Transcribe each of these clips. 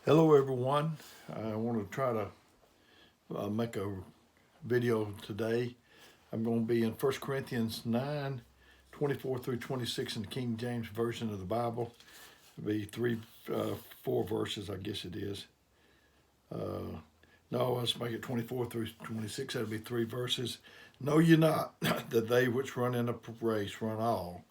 Hello everyone. I want to try to make a video today. I'm going to be in 1 Corinthians 9:24 through 26 in the King James Version of the Bible. It'll be four verses, I guess it is. No, let's make it 24 through 26. That'll be three verses. Know ye not that they which run in a race run all,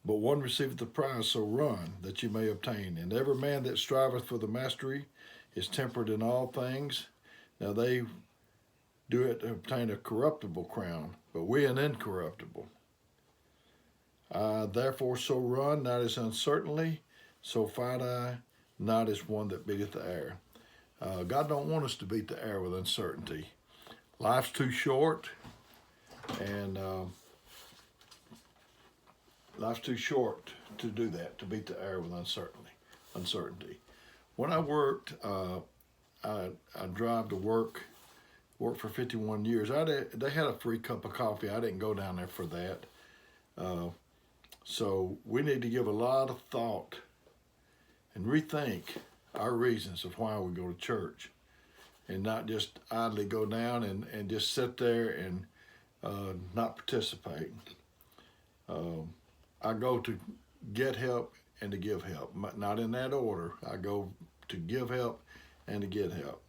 but one receiveth the prize, so run that you may obtain. And every man that striveth for the mastery is temperate in all things. Now they do it to obtain a corruptible crown, but we an incorruptible. I therefore so run, not as uncertainly, so fight I, not as one that beateth the air. God don't want us to beat the air with uncertainty. Life's too short, and life's too short to do that, to beat the air with uncertainty. When I worked, I drive to worked for 51 years. They had a free cup of coffee. I didn't go down there for that. So we need to give a lot of thought and rethink our reasons of why we go to church, and not just idly go down and just sit there and not participate. I go to get help and to give help, not in that order. I go to give help and to get help.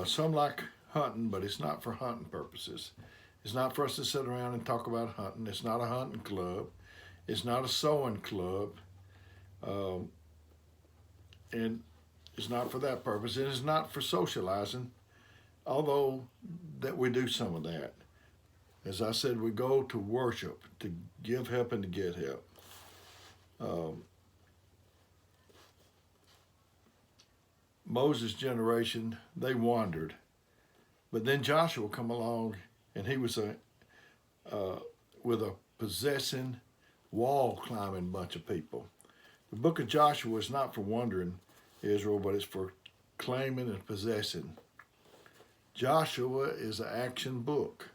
Some like hunting, but it's not for hunting purposes. It's not for us to sit around and talk about hunting. It's not a hunting club. It's not a sewing club. And it's not for that purpose. And it's not for socializing, although that we do some of that. As I said, we go to worship, to give help and to get help. Moses' generation, they wandered. But then Joshua come along, and he was with a possessing, wall-climbing bunch of people. The book of Joshua is not for wandering Israel, but it's for claiming and possessing. Joshua is an action book.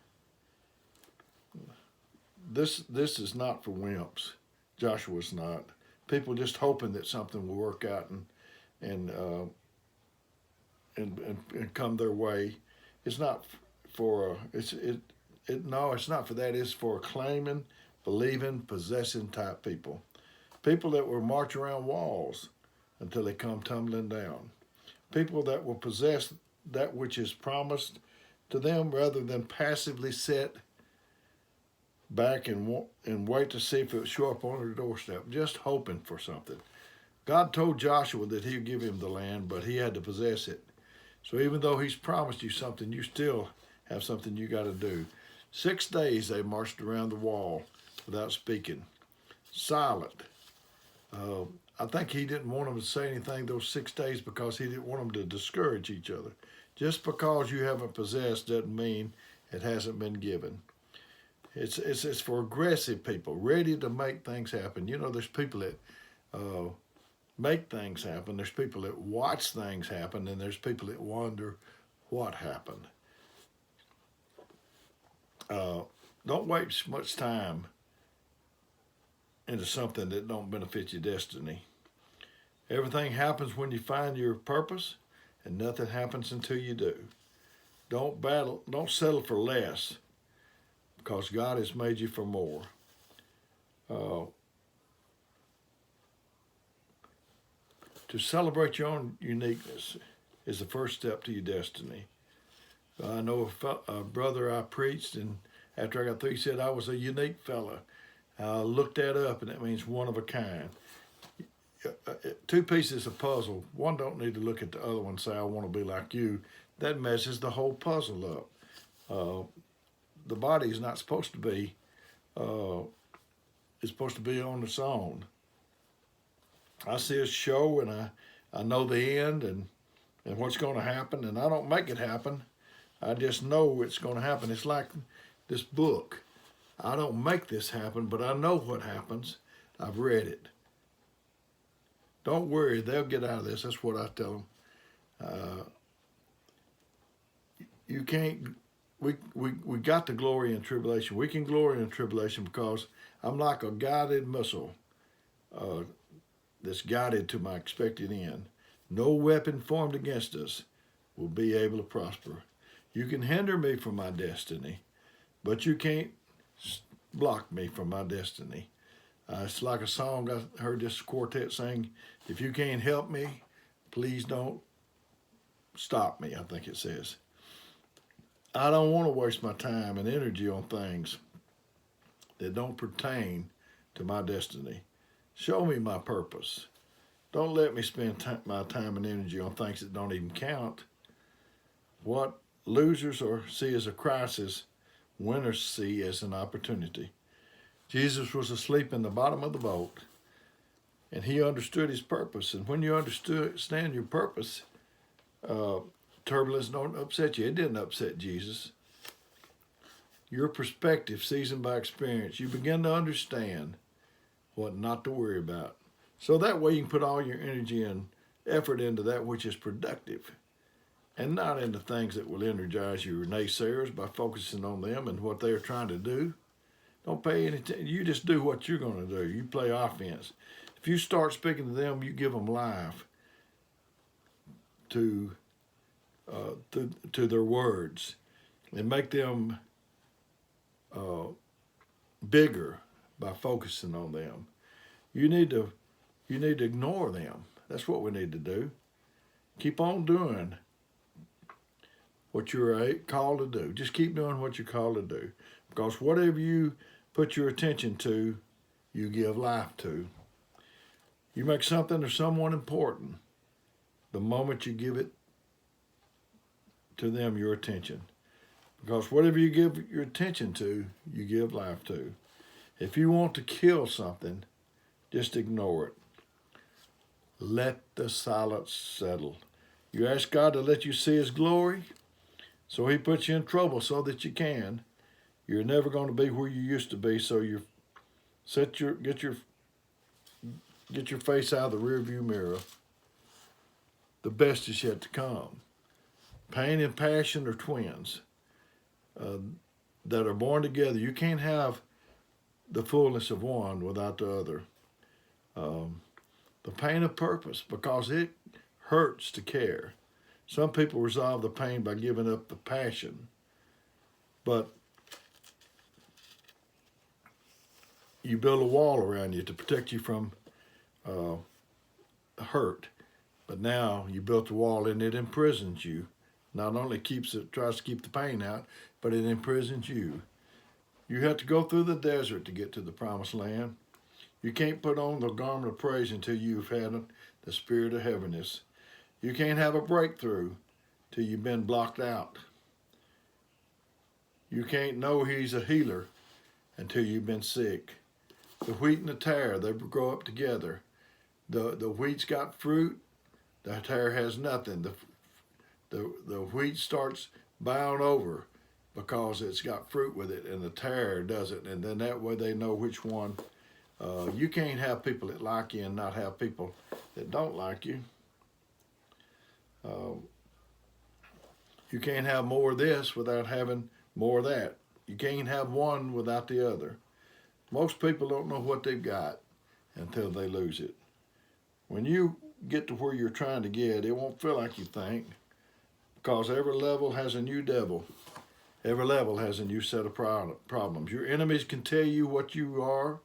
This is not for wimps. Joshua's not. People just hoping that something will work out and come their way. It's not for no, it's not for that. It's for claiming, believing, possessing type people. People that will march around walls until they come tumbling down. People that will possess that which is promised to them rather than passively sit back and wait to see if it would show up on their doorstep, just hoping for something. God told Joshua that he'd give him the land, but he had to possess it. So even though he's promised you something, you still have something you got to do. 6 days they marched around the wall without speaking, silent. I think he didn't want them to say anything those 6 days because he didn't want them to discourage each other. Just because you haven't possessed doesn't mean it hasn't been given. It's for aggressive people, ready to make things happen. You know, there's people that make things happen. There's people that watch things happen, and there's people that wonder what happened. Don't waste much time into something that don't benefit your destiny. Everything happens when you find your purpose, and nothing happens until you do. Don't settle for less, because God has made you for more. To celebrate your own uniqueness is the first step to your destiny. I know a brother I preached, and after I got through, he said I was a unique fella. I looked that up, and it means one of a kind. Two pieces of puzzle. One don't need to look at the other one and say, I want to be like you. That messes the whole puzzle up. The body is not supposed to be, it's supposed to be on its own. I see a show, and I know the end and what's going to happen, and I don't make it happen. I just know it's going to happen. It's like this book. I don't make this happen, but I know what happens. I've read it. Don't worry, they'll get out of this. That's what I tell them. You can't. We got the glory in tribulation. We can glory in tribulation because I'm like a guided missile that's guided to my expected end. No weapon formed against us will be able to prosper. You can hinder me from my destiny, but you can't block me from my destiny. It's like a song I heard this quartet sing. If you can't help me, please don't stop me, I think it says. I don't want to waste my time and energy on things that don't pertain to my destiny. Show me my purpose. Don't let me spend my time and energy on things that don't even count. What losers see as a crisis, winners see as an opportunity. Jesus was asleep in the bottom of the boat, and he understood his purpose. And when you understand your purpose, turbulence don't upset you. It didn't upset Jesus. Your perspective, seasoned by experience, you begin to understand what not to worry about. So that way you can put all your energy and effort into that which is productive, and not into things that will energize your naysayers by focusing on them and what they're trying to do. Don't pay any attention. You just do what you're going to do. You play offense. If you start speaking to them, you give them life to their words, and make them bigger by focusing on them. You need to ignore them. That's what we need to do. Keep on doing what you're called to do. Just keep doing what you're called to do, because whatever you put your attention to, you give life to. You make something or someone important the moment you give it to them your attention. Because whatever you give your attention to, you give life to. If you want to kill something, just ignore it. Let the silence settle. You ask God to let you see his glory, so he puts you in trouble so that you can. You're never going to be where you used to be, so you get your face out of the rearview mirror. The best is yet to come. Pain and passion are twins that are born together. You can't have the fullness of one without the other. The pain of purpose, because it hurts to care. Some people resolve the pain by giving up the passion, but you build a wall around you to protect you from hurt. But now you built a wall and it imprisons you. Not only tries to keep the pain out, but it imprisons you. You have to go through the desert to get to the promised land. You can't put on the garment of praise until you've had the spirit of heaviness. You can't have a breakthrough till you've been blocked out. You can't know he's a healer until you've been sick. The wheat and the tare, they grow up together. The wheat's got fruit, the tare has nothing. The wheat starts bowing over because it's got fruit with it, and the tare doesn't. And then that way they know which one. You can't have people that like you and not have people that don't like you. You can't have more of this without having more of that. You can't have one without the other. Most people don't know what they've got until they lose it. When you get to where you're trying to get, it won't feel like you think, because every level has a new devil. Every level has a new set of problems. Your enemies can tell you what you are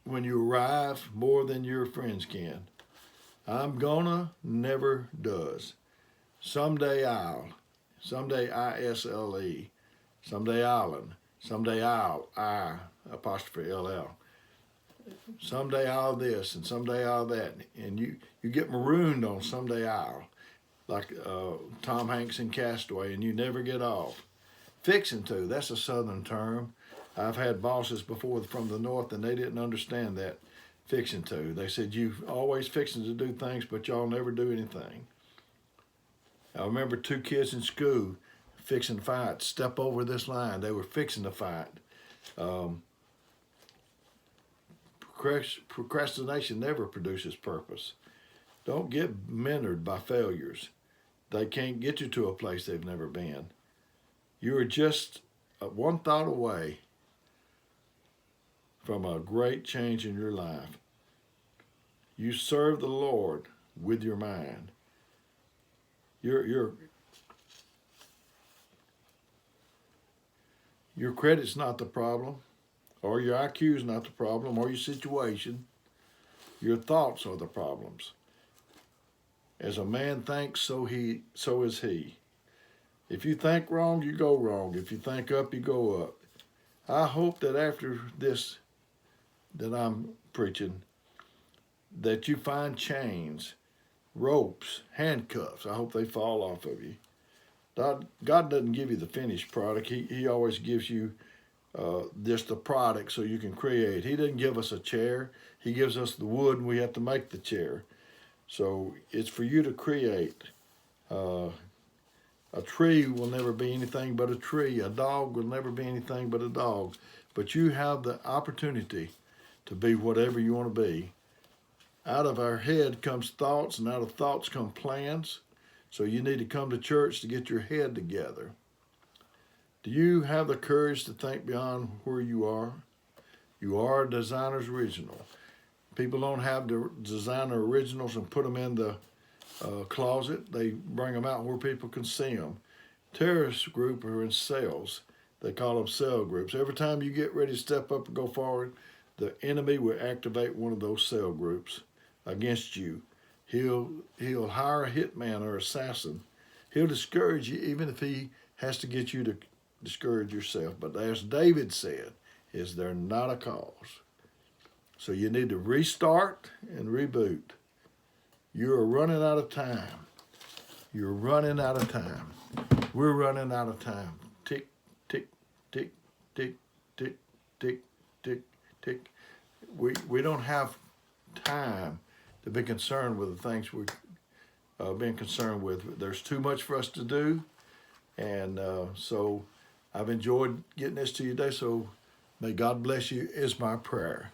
when you arrive more than your friends can. I'm gonna never does. Someday I'll. Someday I-S-L-E. Someday I'll. Someday I apostrophe L-L. Someday I'll this and someday I'll that. And you get marooned on someday I'll. Like Tom Hanks in Castaway, and you never get off. Fixing to, that's a southern term. I've had bosses before from the north, and they didn't understand that. Fixing to. They said, you always fixing to do things, but y'all never do anything. I remember 2 kids in school fixing to fight. Step over this line. They were fixing to fight. Procrastination never produces purpose. Don't get mentored by failures. They can't get you to a place they've never been. You are just one thought away from a great change in your life. You serve the Lord, with your mind. Your credit's not the problem, or your IQ is not the problem, or your situation. Your thoughts are the problems. As a man thinks, so is he. If you think wrong, you go wrong. If you think up, you go up. I hope that after this that I'm preaching, that you find chains, ropes, handcuffs. I hope they fall off of you. God doesn't give you the finished product. He always gives you just the product so you can create. He doesn't give us a chair. He gives us the wood, and we have to make the chair. So it's for you to create. A tree will never be anything but a tree. A dog will never be anything but a dog. But you have the opportunity to be whatever you want to be. Out of our head comes thoughts, and out of thoughts come plans. So you need to come to church to get your head together. Do you have the courage to think beyond where you are? You are a designer's original. People don't have the designer originals and put them in the closet. They bring them out where people can see them. Terrorist group are in cells. They call them cell groups. Every time you get ready to step up and go forward, the enemy will activate one of those cell groups against you. He'll hire a hitman or assassin. He'll discourage you even if he has to get you to discourage yourself. But as David said, is there not a cause? So you need to restart and reboot. You are running out of time. You're running out of time. We're running out of time. Tick, tick, tick, tick, tick, tick, tick, tick. We don't have time to be concerned with the things we've been concerned with. There's too much for us to do. And so I've enjoyed getting this to you today. So may God bless you is my prayer.